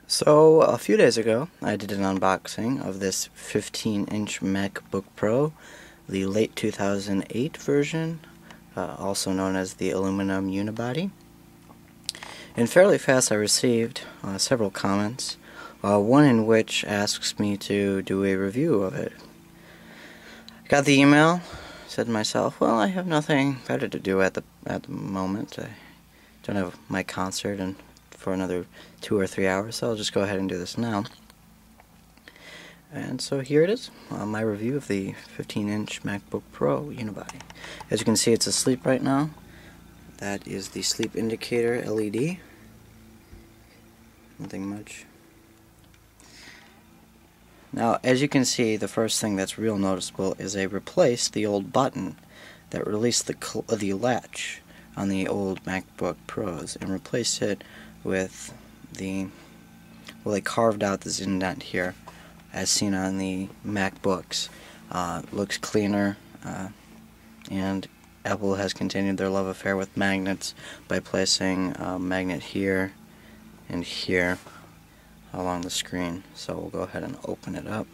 So, a few days ago, I did an unboxing of this 15-inch MacBook Pro, the late 2008 version, also known as the aluminum unibody. And fairly fast I received several comments, one in which asks me to do a review of it. I got the email, said to myself, well, I have nothing better to do at the moment. I don't have my concert for another 2 or 3 hours, so I'll just go ahead and do this now. And so here it is, my review of the 15-inch MacBook Pro unibody. As you can see, it's asleep right now. That is the sleep indicator LED. Nothing much. Now, as you can see, the first thing that's real noticeable is they replaced the old button that released the latch on the old MacBook Pros and replaced it with they carved out this indent here as seen on the MacBooks. Looks cleaner, and Apple has continued their love affair with magnets by placing a magnet here and here along the screen. So we'll go ahead and open it up.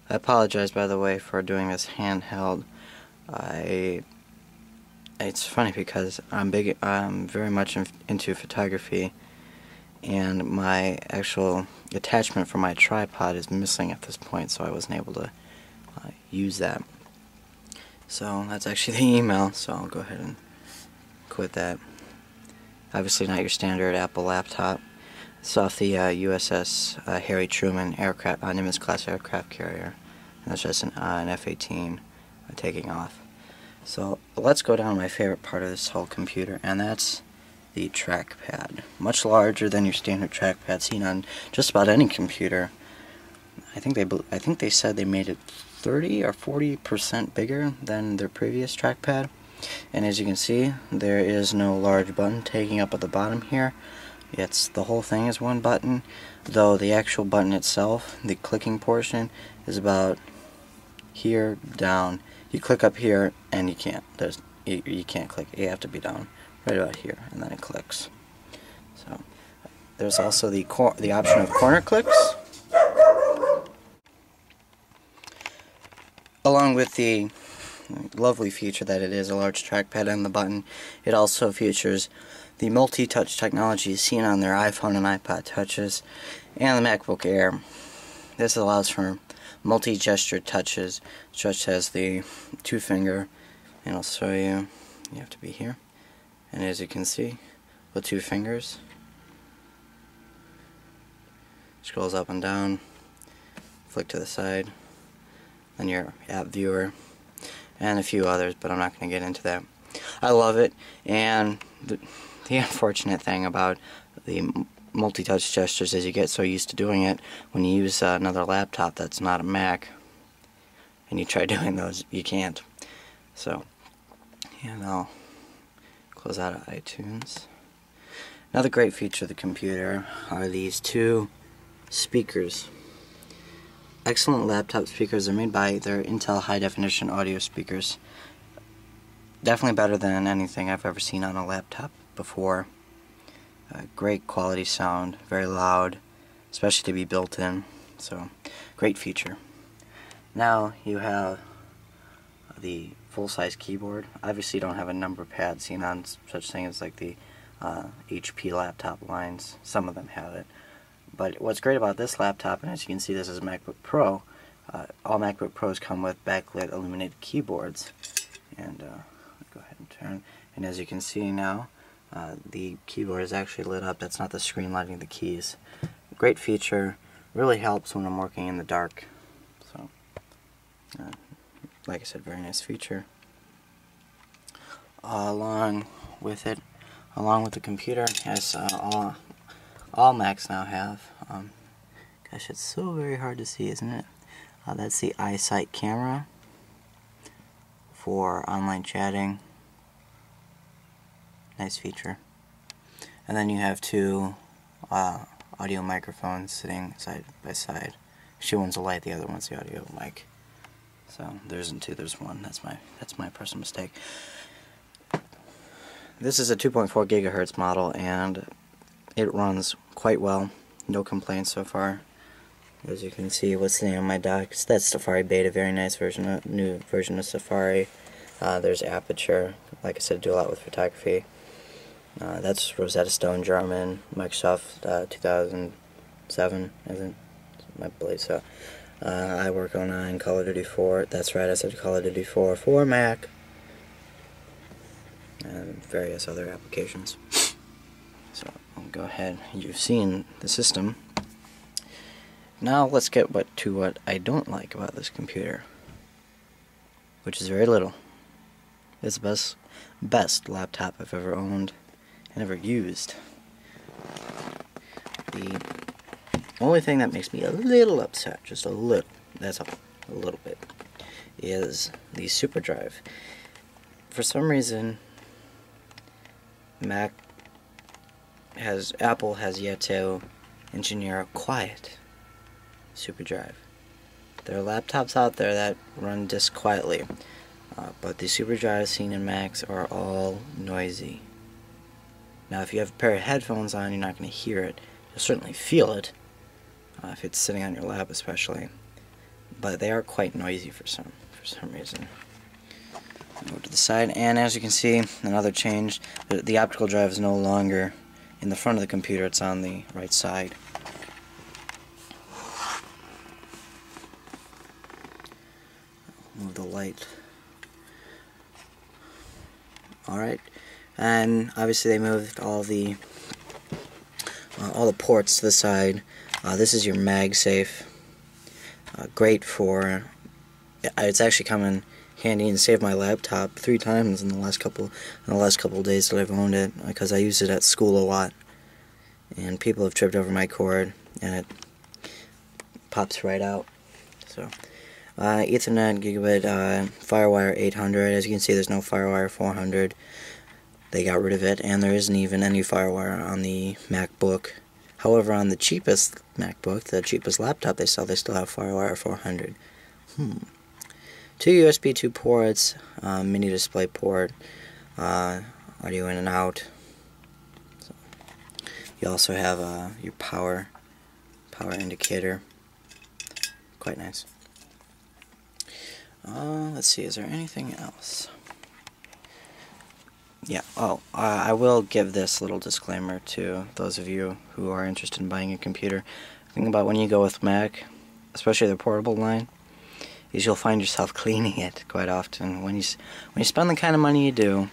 I apologize, by the way, for doing this handheld. It's funny because I'm very much into photography, and my actual attachment for my tripod is missing at this point, so I wasn't able to use that. So that's actually the email, so I'll go ahead and quit that. Obviously not your standard Apple laptop. It's off the USS Harry Truman aircraft, Nimitz class aircraft carrier, and that's just an F-18 taking off. So let's go down to my favorite part of this whole computer, and that's the trackpad. Much larger than your standard trackpad seen on just about any computer. I think they said they made it 30 or 40% bigger than their previous trackpad. And as you can see, there is no large button taking up at the bottom here. The whole thing is one button, though the actual button itself, the clicking portion, is about here down. You click up here and you can't. You can't click. You have to be down right about here, and then it clicks. So there's also the option of corner clicks, along with the lovely feature that it is a large trackpad and the button. It also features the multi-touch technology seen on their iPhone and iPod touches and the MacBook Air. This allows for multi-gesture touches, such as the 2-finger, and I'll show you. You have to be here, and as you can see, with 2 fingers, scrolls up and down, flick to the side, then your app viewer, and a few others, but I'm not going to get into that. I love it, and the unfortunate thing about the multi-touch gestures is you get so used to doing it when you use another laptop that's not a Mac, and you try doing those, you can't. So, and I'll close out of iTunes. Another great feature of the computer are these 2 speakers. Excellent laptop speakers. Are made by their Intel high-definition audio speakers. Definitely better than anything I've ever seen on a laptop before. Great quality sound, very loud, especially to be built in. So, great feature. Now you have the full-size keyboard. Obviously you don't have a number pad seen on such things like the HP laptop lines. Some of them have it. But what's great about this laptop, and as you can see, this is a MacBook Pro. All MacBook Pros come with backlit illuminated keyboards. And go ahead and turn. And as you can see now, the keyboard is actually lit up. That's not the screen lighting the keys. Great feature. Really helps when I'm working in the dark. So, like I said, very nice feature. Along with the computer, as all Macs now have. Gosh, it's so very hard to see, isn't it? That's the iSight camera for online chatting. Nice feature. And then you have 2 audio microphones sitting side by side. Actually, one's a light, the other one's the audio mic. So there isn't 2, there's 1. That's my personal mistake. This is a 2.4 gigahertz model, and it runs quite well. No complaints so far. As you can see, what's sitting on my dock, that's Safari Beta, very nice version, new version of Safari. There's Aperture, like I said, do a lot with photography. That's Rosetta Stone German, Microsoft 2007, isn't it? I believe so. I work on Call of Duty 4, that's right, I said Call of Duty 4 for Mac, and various other applications. So I'll go ahead, you've seen the system. Now let's get to what I don't like about this computer, which is very little. It's the best laptop I've ever owned and ever used. The only thing that makes me a little upset, just a little, that's a little bit, is the Superdrive. For some reason, Apple has yet to engineer a quiet Superdrive. There are laptops out there that run disk quietly, but the Superdrives seen in Macs are all noisy. Now, if you have a pair of headphones on, you're not going to hear it. You'll certainly feel it, if it's sitting on your lap especially. But they are quite noisy for some reason. Go to the side, and as you can see, another change. The optical drive is no longer in the front of the computer, it's on the right side. Move the light. Alright, and obviously they moved all the ports to the side. This is your MagSafe. Great for, it's actually come in handy and saved my laptop 3 times in the last couple of days that I've owned it, because I use it at school a lot, and people have tripped over my cord and it pops right out. So Ethernet gigabit, FireWire 800. As you can see, there's no FireWire 400. They got rid of it, and there isn't even any FireWire on the MacBook. However, on the cheapest MacBook, the cheapest laptop they still have FireWire 400. 2 USB 2 ports, mini display port, audio in and out. So, you also have your power indicator. Quite nice. Let's see, is there anything else? Yeah, I will give this little disclaimer to those of you who are interested in buying a computer. Think about when you go with Mac, especially the portable line, is you'll find yourself cleaning it quite often. When you spend the kind of money you do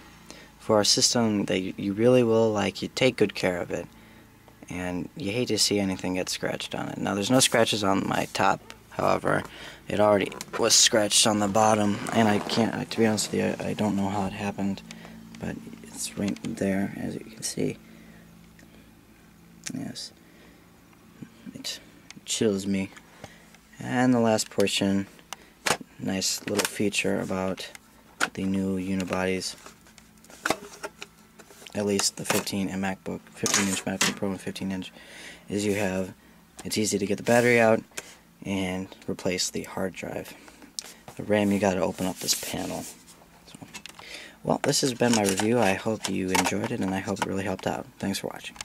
for a system that you really will like, you take good care of it, and you hate to see anything get scratched on it. Now, there's no scratches on my top, however, it already was scratched on the bottom, and I can't, to be honest with you, I don't know how it happened, but it's right there, as you can see. Yes, it chills me. And the last portion, nice little feature about the new unibodies, at least the 15-inch MacBook Pro and 15-inch, is it's easy to get the battery out and replace the hard drive. The RAM, you gotta open up this panel. So, well, this has been my review. I hope you enjoyed it, and I hope it really helped out. Thanks for watching.